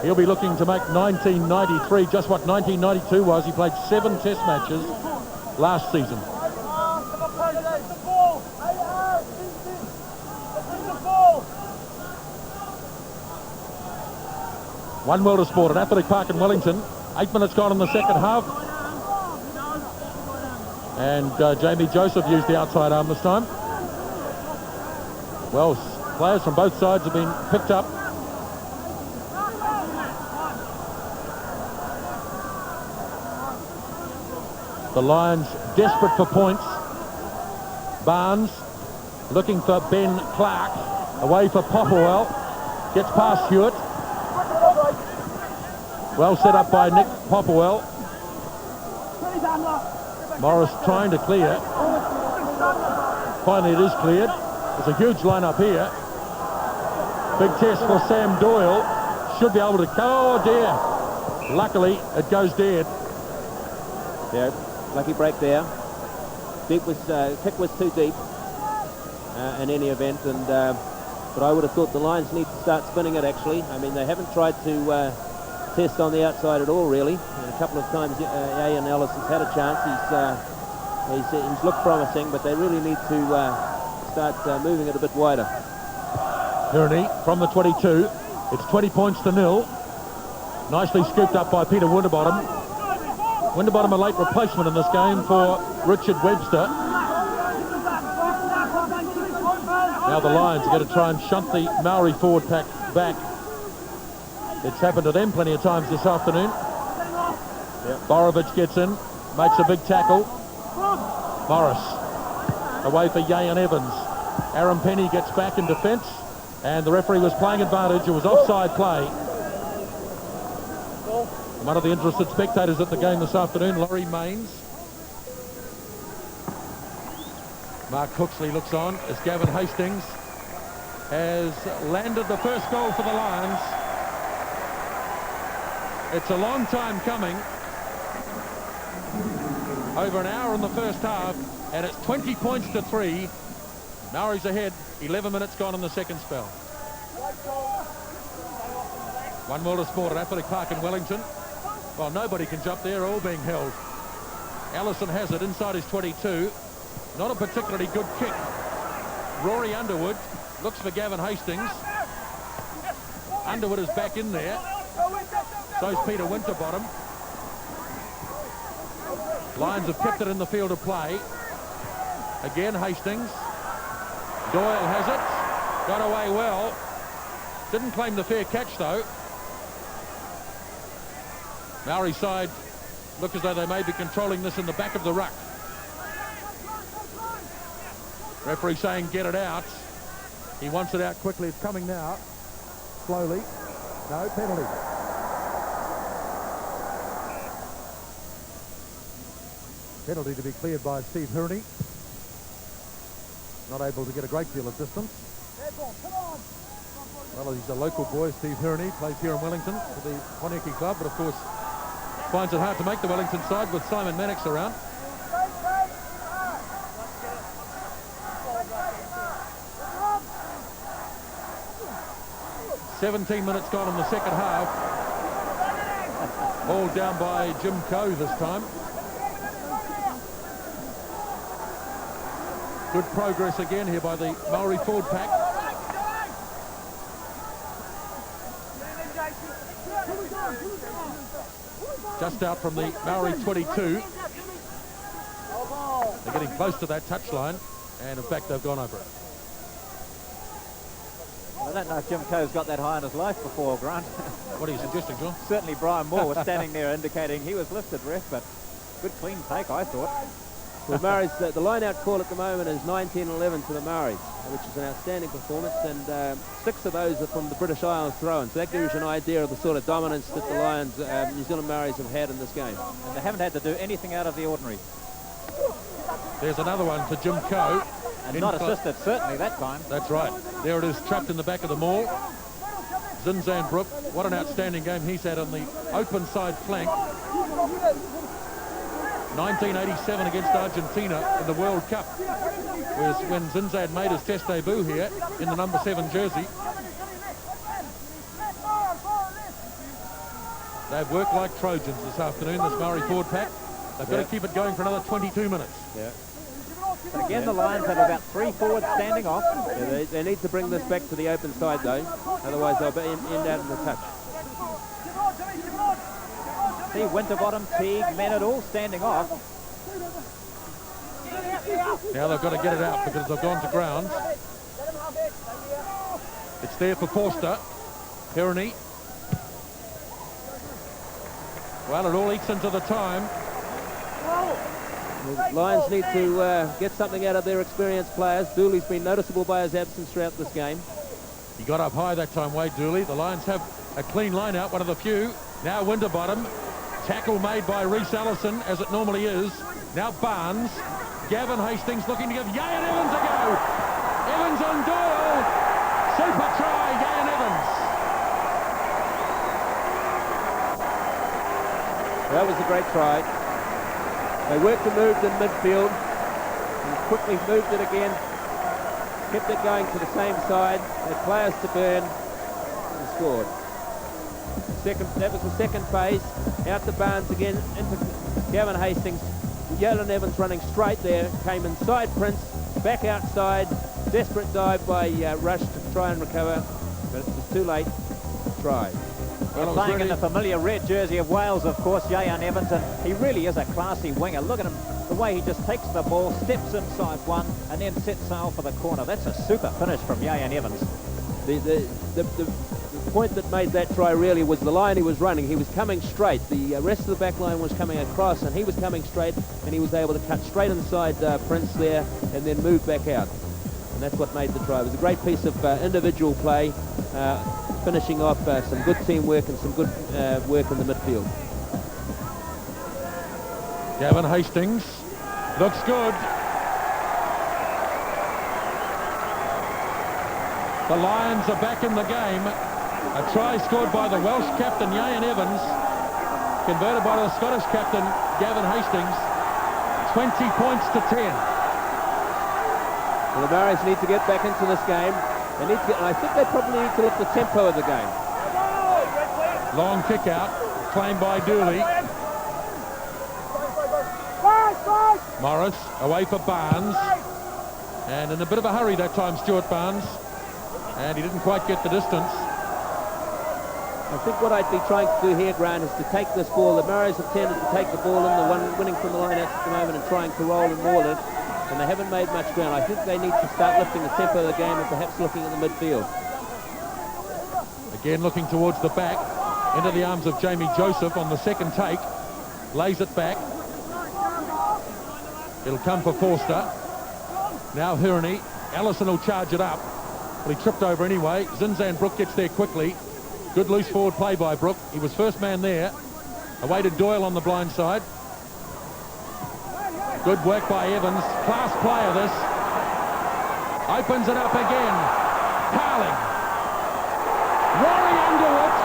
He'll be looking to make 1993 just what 1992 was. He played 7 test matches last season. One World of Sport at Athletic Park in Wellington. 8 minutes gone in the second half. And Jamie Joseph used the outside arm this time. Well, players from both sides have been picked up. The Lions desperate for points. Barnes looking for Ben Clark. Away for Popplewell. Gets past Hewitt. Well set up by Nick Popplewell. Morris trying to clear. Finally it is cleared. There's a huge line-up here. Big test for Sam Doyle. Should be able to... Oh, dear. Luckily, it goes dead. Yeah, lucky break there. Kick was too deep in any event, and but I would have thought the Lions need to start spinning it, actually. I mean, they haven't tried to test on the outside at all, really. And a couple of times Ian Ellis has had a chance. He's looked promising, but they really need to start moving it a bit wider. HIRINI from the 22. It's 20 points to 0. Nicely scooped up by Peter Winterbottom. Winterbottom a late replacement in this game for Richard Webster. Now the Lions are going to try and shunt the Maori forward pack back. It's happened to them plenty of times this afternoon. Yep. Borovic gets in, makes a big tackle. Morris away for Yayan Evans. Aaron Penny gets back in defence, and the referee was playing advantage. It was offside play. One of the interested spectators at the game this afternoon, Laurie Mains. Mark Cooksley looks on as Gavin Hastings has landed the first goal for the Lions. It's a long time coming. Over an hour in the first half, and it's 20 points to 3. Maori's ahead, 11 minutes gone in the second spell. One World of Sport at Athletic Park in Wellington. Well, nobody can jump there, all being held. Allison has it inside his 22. Not a particularly good kick. Rory Underwood looks for Gavin Hastings. Underwood is back in there. So's Peter Winterbottom. Lions have kept it in the field of play. Again, Hastings. Doyle has it. Got away well. Didn't claim the fair catch, though. Maori side look as though they may be controlling this in the back of the ruck. Referee saying get it out. He wants it out quickly. It's coming now. Slowly. No, penalty. Penalty to be cleared by Steve HIRINI. Not able to get a great deal of distance. Well, he's a local boy, Steve HIRINI, plays here in Wellington for the Poneki club, but of course finds it hard to make the Wellington side with Simon Mannix around. "17 minutes gone in the second half. All down by Jim Coe this time. Good progress again here by the Maori forward pack. Just out from the Maori 22. They're getting close to that touchline, and in fact they've gone over it. I don't know if Jim Coe's got that high in his life before, Grant. What are you suggesting, John? Certainly Brian Moore was standing there indicating he was lifted, ref, but good clean take, I thought. Well, Maori's, the line-out call at the moment is 19-11 to the Maoris, which is an outstanding performance, and 6 of those are from the British Isles throw-in. So that gives you an idea of the sort of dominance that the Lions, New Zealand Maoris have had in this game. And they haven't had to do anything out of the ordinary. There's another one to Jim Coe. And not assisted, certainly, that time. That's right. There it is, trapped in the back of the maul. Zinzan Brook, what an outstanding game he's had on the open side flank. 1987 against Argentina in the World Cup, when Zinzan made his test debut here in the number 7 jersey. They've worked like Trojans this afternoon, this Maori forward pack. They've got to keep it going for another 22 minutes. Yeah. But again, the Lions have about 3 forwards standing off. Yeah, they need to bring this back to the open side, though. Otherwise, they'll end out in the touch. See Winterbottom, Teague, Mennett all standing off. Now they've got to get it out because they've gone to ground. It's there for Forster. HIRINI. Well, it all ekes into the time. The Lions need to get something out of their experienced players. Dooley's been noticeable by his absence throughout this game. He got up high that time, Wade Dooley. The Lions have a clean line out, one of the few. Now Winterbottom. Tackle made by Reece Allison, as it normally is. Now Barnes. Gavin Hastings looking to give Yayan Evans a go. Evans on Doyle. Super try, Yayan Evans. That was a great try. They worked and moved in midfield and quickly moved it again. Kept it going to the same side. Had players to burn and scored. That was the second phase. Out to Barnes again, into Gavin Hastings. Yayan Evans running straight there. Came inside Prince, back outside. Desperate dive by Rush to try and recover, but it was too late. Try. Well, playing in the familiar red jersey of Wales, of course, Yayan Evans, and he really is a classy winger. Look at him, the way he just takes the ball, steps inside one, and then sets sail for the corner. That's a super finish from Yayan Evans. The point that made that try really was the line he was running. He was coming straight. The rest of the back line was coming across, and he was coming straight, and he was able to cut straight inside Prince there and then move back out. And that's what made the try. It was a great piece of individual play, finishing off some good teamwork and some good work in the midfield. Gavin Hastings looks good. The Lions are back in the game. A try scored by the Welsh captain, Yayan Evans, converted by the Scottish captain, Gavin Hastings. 20 points to 10. Well, the Maoris need to get back into this game. They need to get, and I think they probably need to lift the tempo of the game. Long kick out, claimed by Dooley. Morris away for Barnes. And in a bit of a hurry that time, Stuart Barnes. And he didn't quite get the distance. I think what I'd be trying to do here, Grant, is to take this ball. The Maoris have tended to take the ball in, the one winning from the line at the moment, and trying to roll and maul it. And they haven't made much ground. I think they need to start lifting the tempo of the game and perhaps looking at the midfield. Again looking towards the back, into the arms of Jamie Joseph on the second take. Lays it back. It'll come for Forster. Now HIRINI. Allison will charge it up. Well, he tripped over anyway. Zinzan Brook gets there quickly. Good loose forward play by Brook. He was first man there. Awaited Doyle on the blind side. Good work by Evans. Class player this. Opens it up again. Carling. Rory Underwood.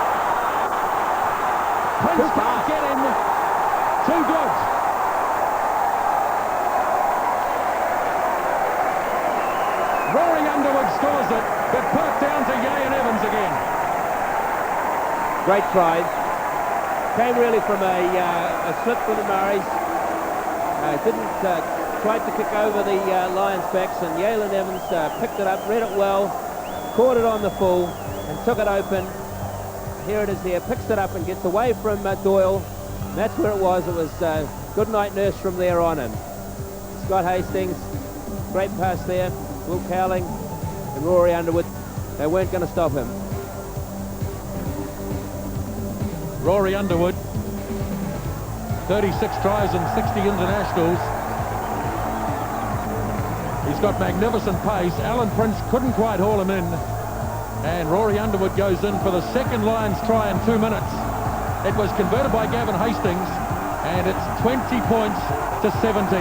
Prince can't get him. Too good. Rory Underwood scores it, but put it down to Yayan Evans again. Great try. Came really from a slip for the Maoris. Tried to kick over the Lions' backs, and Yayan Evans picked it up, read it well, caught it on the full, and took it open. Here it is here, picks it up and gets away from Doyle. And that's where it was. It was good night nurse from there on in. Scott Hastings, great pass there. Will Cowling and Rory Underwood, they weren't going to stop him. Rory Underwood, 36 tries and 60 internationals. He's got magnificent pace. Alan Prince couldn't quite haul him in. And Rory Underwood goes in for the second Lions try in 2 minutes. It was converted by Gavin Hastings, and it's 20 points to 17.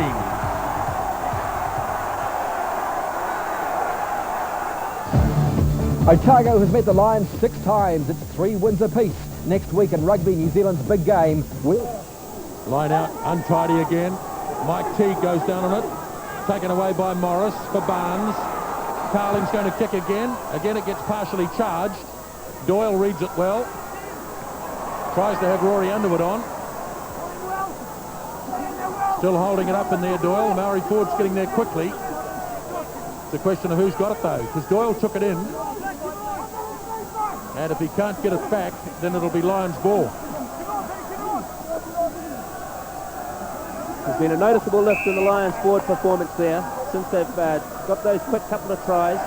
Otago has met the Lions 6 times. It's 3 wins apiece. Next week in Rugby, New Zealand's big game. Line out, untidy again. Mike Teague goes down on it. Taken away by Morris for Barnes. Carling's going to kick again. Again, it gets partially charged. Doyle reads it well. Tries to have Rory Underwood on. Still holding it up in there, Doyle. The Maori forward's getting there quickly. It's a question of who's got it, though, because Doyle took it in. And if he can't get it back, then it'll be Lions' ball. There's been a noticeable lift in the Lions forward performance there since they've got those quick couple of tries.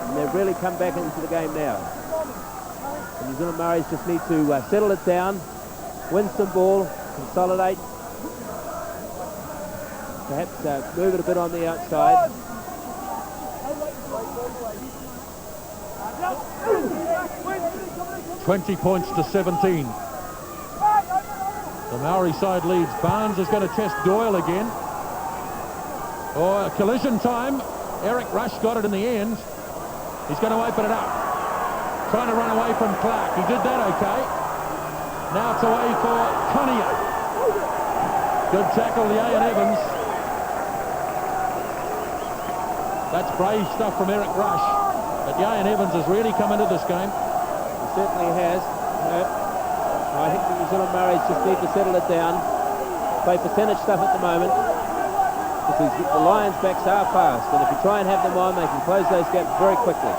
And they've really come back into the game now. The New Zealand Maoris just need to settle it down, win some ball, consolidate, perhaps move it a bit on the outside. 20 points to 17. The Maori side leads. Barnes is going to test Doyle again. Oh, collision time. Eric Rush got it in the end. He's going to open it up. Trying to run away from Clark. He did that okay. Now it's away for Conia. Good tackle, the Ian Evans. That's brave stuff from Eric Rush. But Ian Evans has really come into this game. He certainly has. I think the New Zealand Maoris just need to settle it down. Play percentage stuff at the moment. Because the Lions' backs are fast, and if you try and have them on, they can close those gaps very quickly.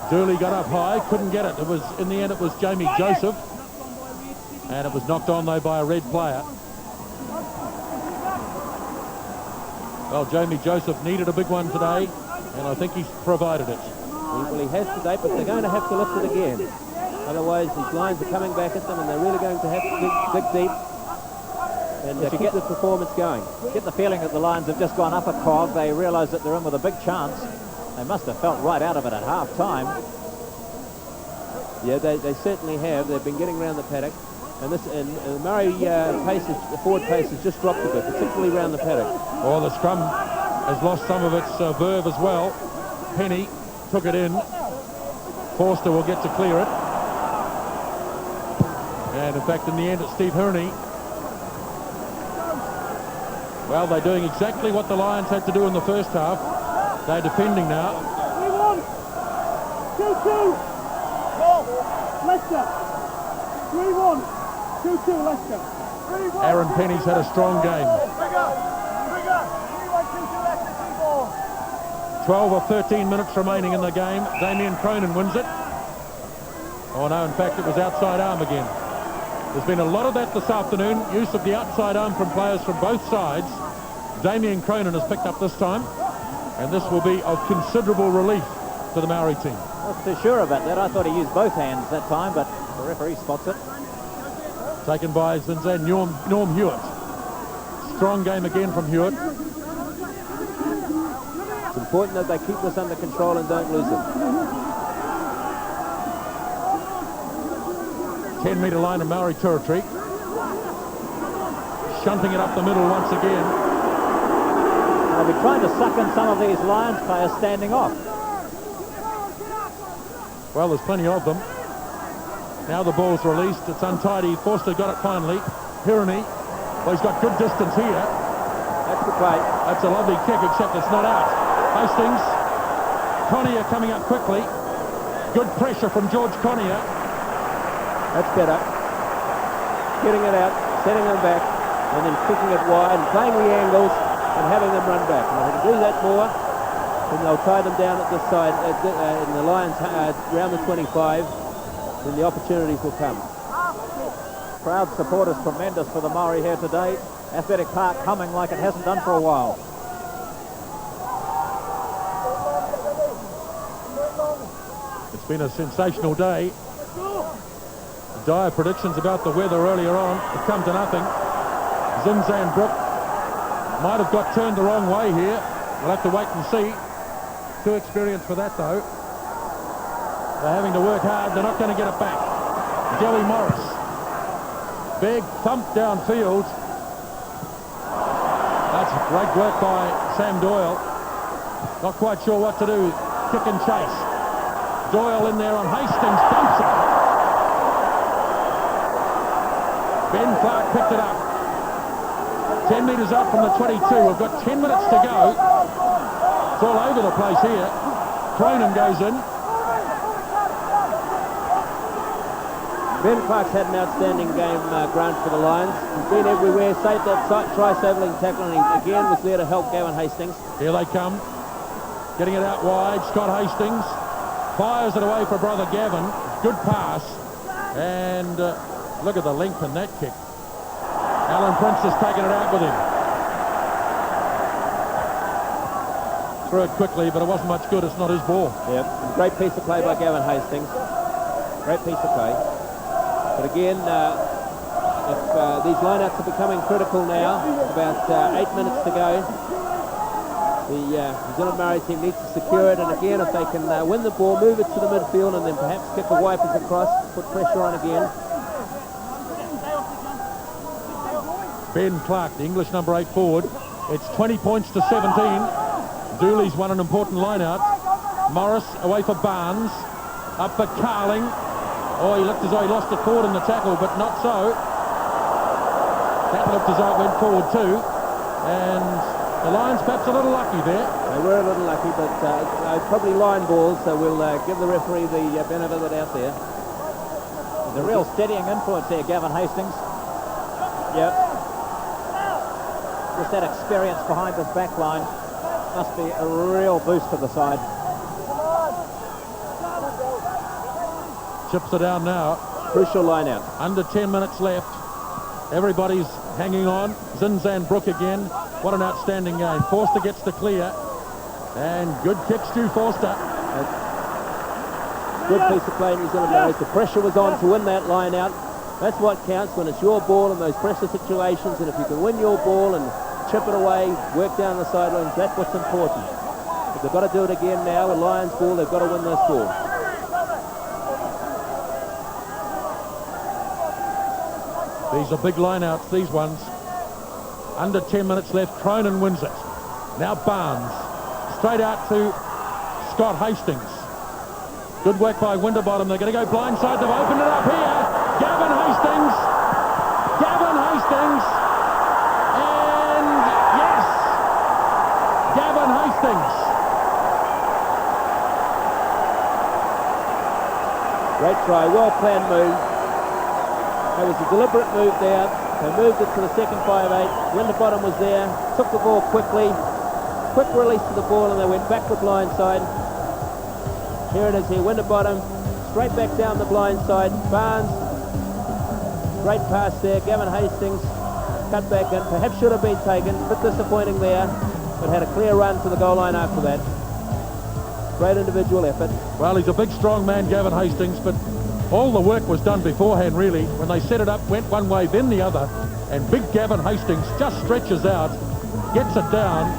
Dooley got up high, couldn't get it. It was, in the end, it was Jamie Joseph. And it was knocked on, though, by a red player. Well, Jamie Joseph needed a big one today, and I think he's provided it. Well, he has today, but they're going to have to lift it again. Otherwise, these Lions are coming back at them, and they're really going to have to dig deep and keep the performance going. Get the feeling that the Lions have just gone up a cog. They realise that they're in with a big chance. They must have felt right out of it at half-time. Yeah, they certainly have. They've been getting around the paddock. And the Maori the forward pace has just dropped a bit, particularly around the paddock. Oh, the scrum has lost some of its verve as well. Penny took it in. Forster will get to clear it. And in fact, in the end, it's Steve HIRINI. Well, they're doing exactly what the Lions had to do in the first half. They're defending now. 3-1. 2-2. Leicester. 3-1. 2-2 Leicester. 3-1. Aaron Penny's had a strong game. 12 or 13 minutes remaining in the game. Damien Cronin wins it. Oh no, in fact, it was outside arm again. There's been a lot of that this afternoon. Use of the outside arm from players from both sides. Damien Cronin has picked up this time. And this will be of considerable relief to the Maori team. Not too sure about that. I thought he used both hands that time, but the referee spots it. Taken by Zinzan Norm Hewitt. Strong game again from Hewitt. It's important that they keep this under control and don't lose it. 10-metre line of Maori territory. Shunting it up the middle once again. They'll be trying to suck in some of these Lions players standing off. Well, there's plenty of them. Now the ball's released. It's untidy. Forster got it finally. HIRINI. Well, he's got good distance here. That's the play. That's a lovely kick, except it's not out. Hastings. Conia coming up quickly. Good pressure from George Conia. That's better. Getting it out, setting them back, and then kicking it wide and playing the angles and having them run back. And if they can do that more, then they'll tie them down at this side, in the Lions around the 25, then the opportunities will come. Crowd support is tremendous for the Maori here today. Athletic Park humming like it hasn't done for a while. It's been a sensational day. Dire predictions about the weather earlier on have come to nothing. Zinzan Brook might have got turned the wrong way here. We'll have to wait and see. Too experienced for that, though. They're having to work hard. They're not going to get it back. Joey Morris. Big thump downfield. That's great work by Sam Doyle. Not quite sure what to do. Kick and chase. Doyle in there on Hastings. Dumps it. Ben Clark picked it up. 10 metres out from the 22. We've got 10 minutes to go. It's all over the place here. Cronin goes in. Ben Clark's had an outstanding game, Grant, for the Lions. He's been everywhere, saved that try-saving tackle, and he again was there to help Gavin Hastings. Here they come. Getting it out wide. Scott Hastings fires it away for brother Gavin. Good pass. And look at the length in that kick. Alan Prince has taken it out with him. Threw it quickly, but it wasn't much good. It's not his ball. Yep. Great piece of play by Gavin Hastings. Great piece of play. But again, if these lineouts are becoming critical now, about 8 minutes to go, the New Zealand Maori team needs to secure it, and again, if they can win the ball, move it to the midfield, and then perhaps kick the wipers across, put pressure on again. Ben Clark, the English number 8 forward. It's 20 points to 17. Dooley's won an important line-out. Morris away for Barnes. Up for Carling. Oh, he looked as though he lost it forward in the tackle, but not so. That looked as though it went forward too. And the Lions perhaps a little lucky there. They were a little lucky, but probably line balls, so we'll give the referee the benefit of the doubt there. There's a real steadying influence there, Gavin Hastings. Yep. Just that experience behind this back line must be a real boost to the side. Chips are down now. Crucial line out. Under 10 minutes left. Everybody's hanging on. Zinzan Brook again. What an outstanding game. Forster gets the clear. And good kick, Stu Forster. Good piece of play, New Zealand Maori. The pressure was on to win that line out. That's what counts when it's your ball in those pressure situations. And if you can win your ball and chip it away, work down the sidelines, that's what's important. But they've got to do it again now with Lions ball. They've got to win this ball. These are big lineouts, these ones. Under 10 minutes left, Cronin wins it. Now Barnes. Straight out to Scott Hastings. Good work by Winterbottom. They're going to go blindside. They've opened it up here. Gavin Hastings. Gavin Hastings. And yes, Gavin Hastings. Great try, well-planned move. It was a deliberate move there. They moved it to the second 5-8. Winterbottom was there, took the ball quickly. Quick release to the ball, and they went back the blind side. Here it is here, Winterbottom, straight back down the blind side. Barnes, great pass there. Gavin Hastings, cut back in. Perhaps should have been taken, a bit disappointing there, but had a clear run to the goal line after that. Great individual effort. Well, he's a big, strong man, Gavin Hastings, but all the work was done beforehand, really. When they set it up, went one way, then the other, and big Gavin Hastings just stretches out, gets it down,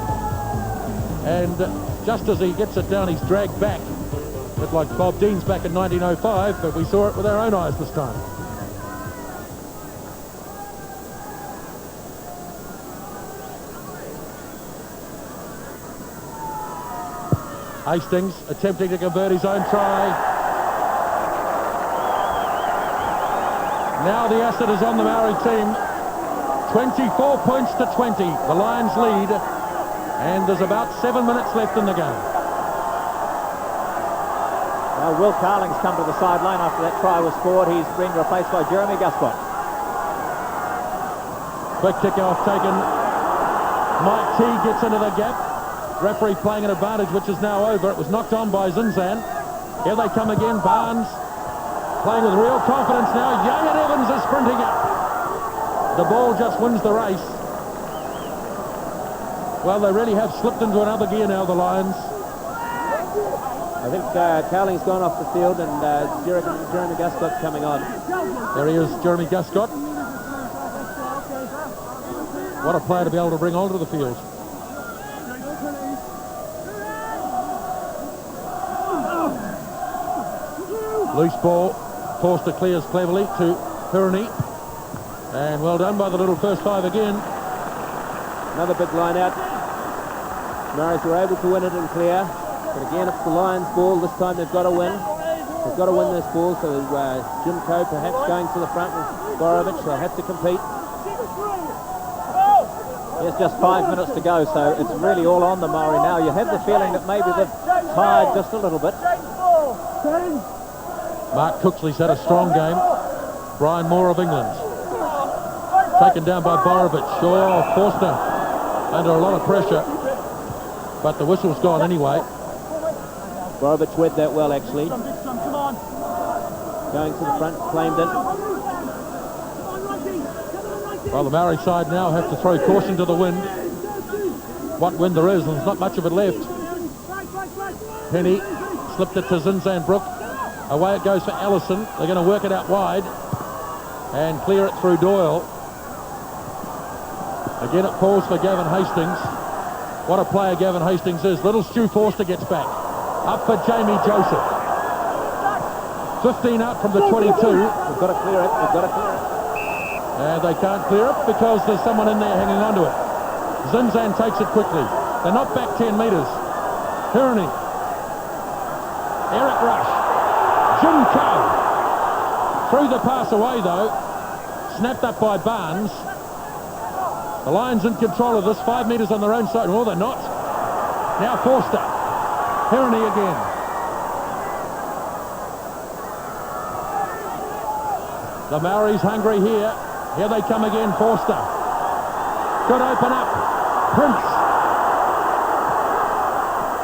and just as he gets it down, he's dragged back. A bit like Bob Dean's back in 1905, but we saw it with our own eyes this time. Hastings attempting to convert his own try. Now the asset is on the Maori team. 24 points to 20. The Lions lead. And there's about 7 minutes left in the game. Well, Will Carling's come to the sideline after that try was scored. He's been replaced by Jeremy Guscott. Quick kick-off taken. Mike T gets into the gap. Referee playing an advantage, which is now over. It was knocked on by Zinzan. Here they come again. Barnes playing with real confidence now. Young and Evans is sprinting up. The ball just wins the race. Well, they really have slipped into another gear now, the Lions. I think Carling's gone off the field, and Jeremy Guscott's coming on. There he is, Jeremy Guscott. What a player to be able to bring onto the field. Loose ball. Forster clears cleverly to HIRINI. And well done by the little first five again. Another big line out. Maoris were able to win it and clear. But again, it's the Lions' ball. This time they've got to win. They've got to win this ball. So Jim Coe perhaps going to the front with Borovich. They'll have to compete. There's just 5 minutes to go, so it's really all on the Maori now. You have the feeling that maybe they've tired just a little bit. Mark Cooksley's had a strong game. Brian Moore of England. Taken down by Borovic. Oh, Forster under a lot of pressure. But the whistle's gone anyway. Borovic read that well, actually. Going to the front, claimed it. Well, the Maori side now have to throw caution to the wind. What wind there is, and there's not much of it left. Penny slipped it to Zinzan Brook. Away it goes for Allison. They're going to work it out wide and clear it through Doyle. Again, it falls for Gavin Hastings. What a player Gavin Hastings is. Little Stu Forster gets back. Up for Jamie Joseph. 15 out from the 22. We've got to clear it. We've got to clear it. And they can't clear it because there's someone in there hanging on to it. Zinzan takes it quickly. They're not back 10 metres. HIRINI. Eric Rush. Jim Coe. Threw the pass away though. Snapped up by Barnes. The Lions in control of this. 5 metres on their own side. Oh, they're not. Now Forster. HIRINI again. The Maoris hungry here. Here they come again, Forster. Could open up. Prince.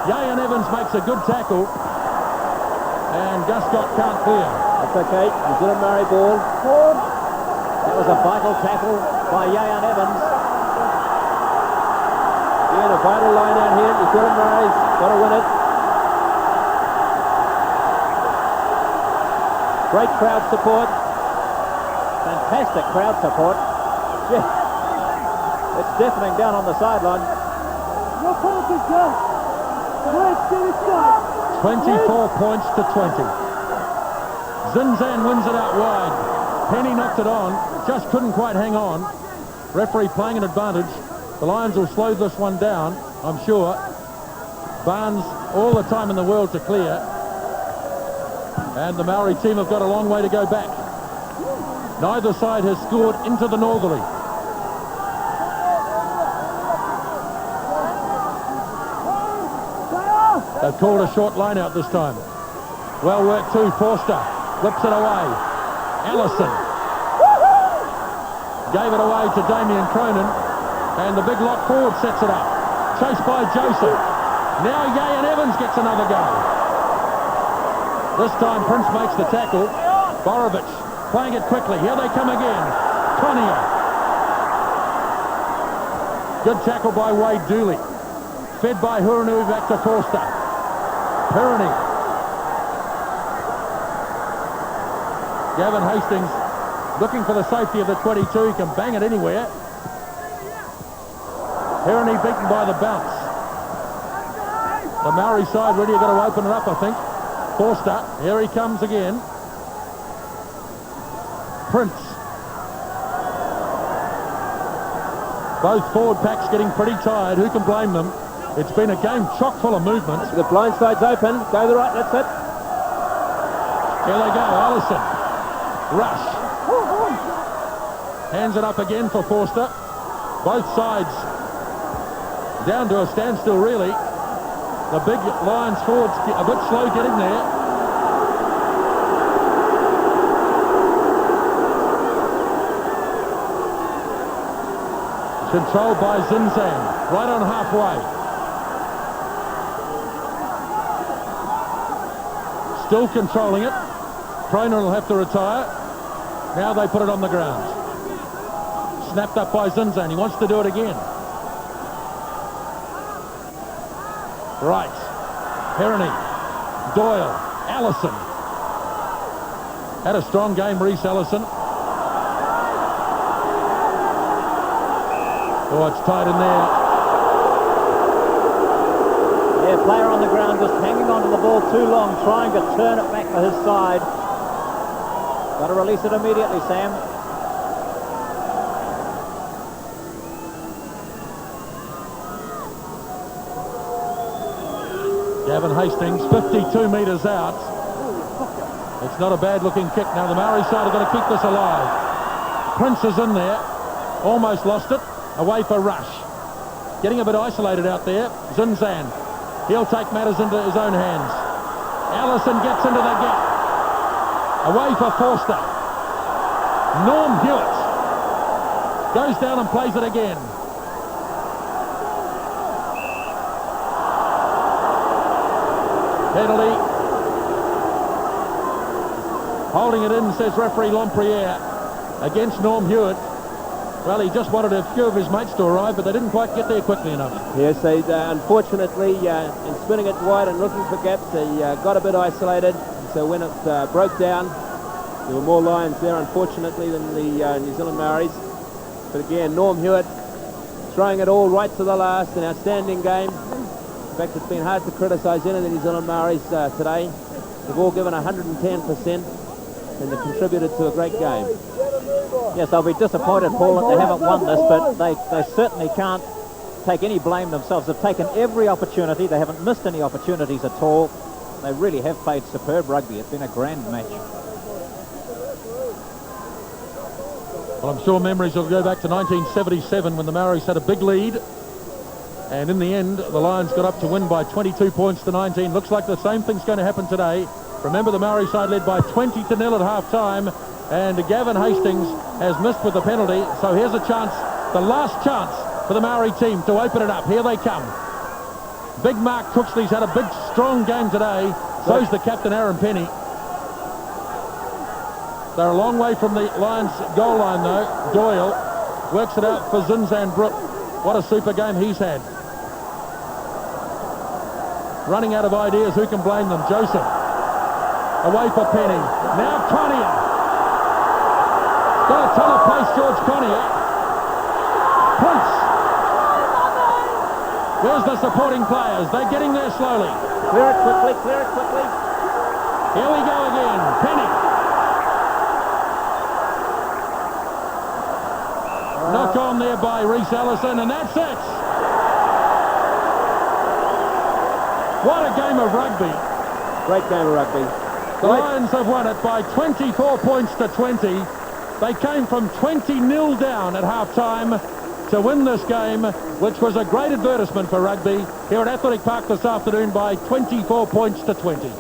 Yayan Evans makes a good tackle. And GUSCOTT can't clear. That's okay. New Zealand Maori ball. That was a vital tackle by Yayan Evans. Again, a vital line out here. New Zealand Maori's got to win it. Great crowd support. Fantastic crowd support. Yeah. It's deafening down on the sideline. 24 points to 20. Zinzan wins it out wide. Penny knocked it on. Just couldn't quite hang on. Referee playing an advantage. The Lions will slow this one down, I'm sure. Barnes all the time in the world to clear. And the Maori team have got a long way to go back. Neither side has scored into the northerly. They've called a short line out this time. Well worked too. Forster whips it away. Allison gave it away to Damien Cronin, and the big lock forward sets it up. Chased by Joseph. Now Yayan Evans gets another go. This time Prince makes the tackle. Borovic playing it quickly. Here they come again. Tonia. Good tackle by Wade Dooley. Fed by HIRINI back to Forster. HIRINI. Gavin Hastings looking for the safety of the 22. He can bang it anywhere. HIRINI beaten by the bounce. The Maori side really got to open it up, I think. Forster. Here he comes again. Prince. Both forward packs getting pretty tired. Who can blame them? It's been a game chock full of movement. The blind side's open. Go to the right. That's it. Here they go. Allison. Rush. Hands it up again for Forster. Both sides down to a standstill, really. The big Lions forwards a bit slow getting there. Controlled by Zinzan, right on halfway. Still controlling it. Cronin will have to retire. Now they put it on the ground. Snapped up by Zinzan. He wants to do it again. Right. HIRINI. Doyle. Allison. Had a strong game, Reece Allison. Oh, it's tight in there. Yeah, player on the ground just hanging onto the ball too long, trying to turn it back for his side. Got to release it immediately, Sam. Gavin Hastings, 52 metres out. It's not a bad-looking kick. Now the Maori side are going to keep this alive. Prince is in there. Almost lost it. Away for Rush. getting a bit isolated out there. Zinzan, he'll take matters into his own hands. Allison gets into the gap. Away for Forster. Norm Hewitt goes down and plays it again. Penalty. Holding it in, says referee Lompriere, against Norm Hewitt. Well, he just wanted a few of his mates to arrive, but they didn't quite get there quickly enough. Yes, they unfortunately, in spinning it wide and looking for gaps, they got a bit isolated. So when it broke down, there were more Lions there, unfortunately, than the New Zealand Maoris. But again, Norm Hewitt throwing it all right to the last. An outstanding game. In fact, it's been hard to criticise any of the New Zealand Maoris today. They've all given 110% and they've contributed to a great game. Yes, they'll be disappointed, Paul, that they haven't won this, but they certainly can't take any blame themselves. They've taken every opportunity. They haven't missed any opportunities at all. They really have played superb rugby. It's been a grand match. Well, I'm sure memories will go back to 1977 when the Maoris had a big lead. And in the end, the Lions got up to win by 22 points to 19. Looks like the same thing's going to happen today. Remember, the Maori side led by 20-0 at half-time. And Gavin Hastings has missed with the penalty. So here's a chance, the last chance for the Maori team to open it up. Here they come. Big Mark Cooksley's had a big, strong game today. So's the captain, Aaron Penny. They're a long way from the Lions' goal line, though. Doyle works it out for Zinzan Brook. What a super game he's had. Running out of ideas, who can blame them? Joseph. Away for Penny. Now Connier. Got a ton of pace, George Connier. Prince. Where's the supporting players? They're getting there slowly. Clear it quickly, clear it quickly. Here we go again. Penny. Knock on there by Reece Allison, and that's it. What a game of rugby. Great game of rugby. The Lions have won it by 24 points to 20. They came from 20-0 down at half-time to win this game, which was a great advertisement for rugby here at Athletic Park this afternoon by 24 points to 20.